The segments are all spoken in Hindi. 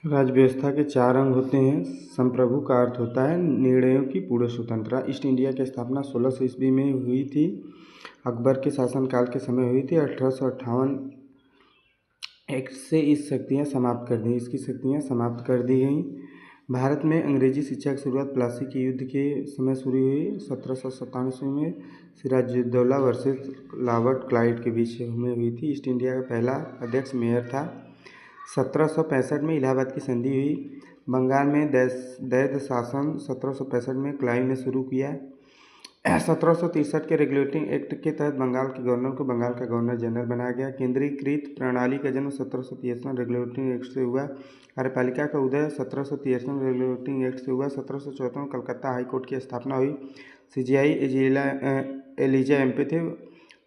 राज्य व्यवस्था के 4 अंग होते हैं। संप्रभु का अर्थ होता है निर्णयों की पूर्ण स्वतंत्रता। ईस्ट इंडिया की स्थापना 1600 ईस्वी में हुई थी। अकबर के शासनकाल के समय हुई थी। 1858 एक्ट से इसकी शक्तियाँ समाप्त कर दी गईं। भारत में अंग्रेजी शिक्षा की शुरुआत प्लासी के युद्ध के समय शुरू हुई। 1797 ईस्वी में सिराजुद्दौला वर्सेस रॉबर्ट क्लाइव के बीच में हुई थी। ईस्ट इंडिया का पहला अध्यक्ष मेयर था। 1765 में इलाहाबाद की संधि हुई। बंगाल में दैध शासन 1765 में क्लाइव ने शुरू किया। 1763 के रेगुलेटिंग एक्ट के तहत बंगाल के गवर्नर को बंगाल का गवर्नर जनरल बनाया गया। केंद्रीकृत प्रणाली का जन्म 1763 रेगुलेटिंग एक्ट से हुआ। कार्यपालिका का उदय 1763 रेगुलेटिंग एक्ट से हुआ। 1754 में कलकत्ता हाई कोर्ट की स्थापना हुई। सीजेआई एलिजा एमपी थे।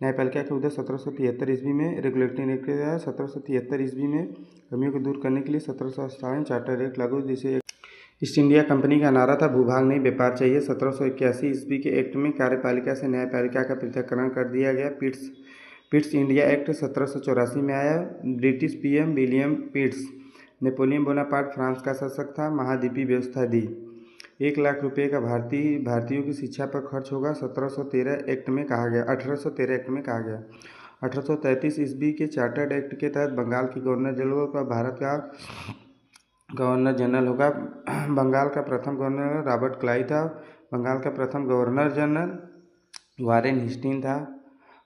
न्यायपालिका का उदय 1773 ईस्वी में रेगुलेटिंग एक्ट के तहत। 1773 ईस्वी में कमियों को दूर करने के लिए 1757 चार्टर एक्ट लागू, जिसे ईस्ट इंडिया कंपनी का नारा था भूभाग नहीं व्यापार चाहिए। 1781 ईस्वी के एक्ट में कार्यपालिका से न्यायपालिका का पृथक्करण कर दिया गया। पिट्स इंडिया एक्ट 1784 में आया। British PM William Pitt's Napoleon Bonaparte France का शासक था। महाद्वीपीय व्यवस्था दी। 1 लाख रुपये का भारतीयों की शिक्षा पर खर्च होगा। 1813 एक्ट में कहा गया। 1833 ईस्वी के चार्टर्ड एक्ट के तहत बंगाल के गवर्नर जनरल का भारत का गवर्नर जनरल होगा। बंगाल का प्रथम गवर्नर रॉबर्ट क्लाइव था। बंगाल का प्रथम गवर्नर जनरल वारेन हेस्टिंग्स था।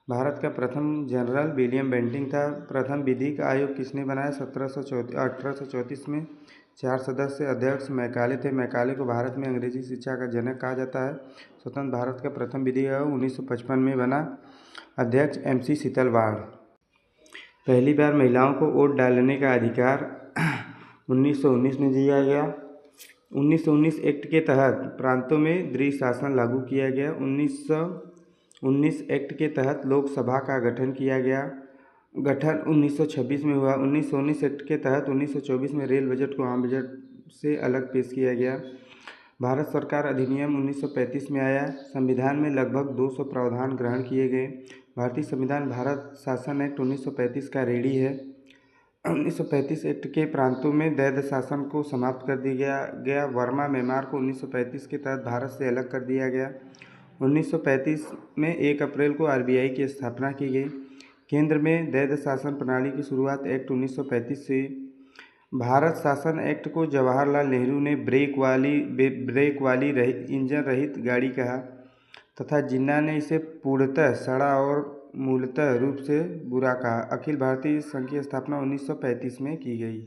भारत का प्रथम जनरल विलियम बेंटिंक था। प्रथम विधिक आयोग किसने बनाया? 1834 में 4 सदस्य अध्यक्ष मैकाले थे। मैकाले को भारत में अंग्रेजी शिक्षा का जनक कहा जाता है। स्वतंत्र भारत का प्रथम विधि आयोग 1955 में बना। अध्यक्ष MC शीतलवाड़। पहली बार महिलाओं को वोट डालने का अधिकार 1919 में दिया गया। 1919 एक्ट के तहत प्रांतों में द्विशासन लागू किया गया। 1919 एक्ट के तहत लोकसभा का गठन किया गया। गठन 1926 में हुआ। 1919 एक्ट के तहत 1924 में रेल बजट को आम बजट से अलग पेश किया गया। भारत सरकार अधिनियम 1935 में आया। संविधान में लगभग 200 प्रावधान ग्रहण किए गए। भारतीय संविधान भारत शासन एक्ट 1935 का रेडी है। 1935 एक्ट के प्रांतों में दैध शासन को समाप्त कर दिया गया। वर्मा म्यांमार को 1935 के तहत भारत से अलग कर दिया गया। 1935 में 1 अप्रैल को RBI की स्थापना की गई। केंद्र में दैध शासन प्रणाली की शुरुआत एक्ट 1935 से। भारत शासन एक्ट को जवाहरलाल नेहरू ने ब्रेक वाली इंजन रहित गाड़ी कहा तथा जिन्ना ने इसे पूर्णतः सड़ा और मूलतः रूप से बुरा कहा। अखिल भारतीय संघ की स्थापना 1935 में की गई।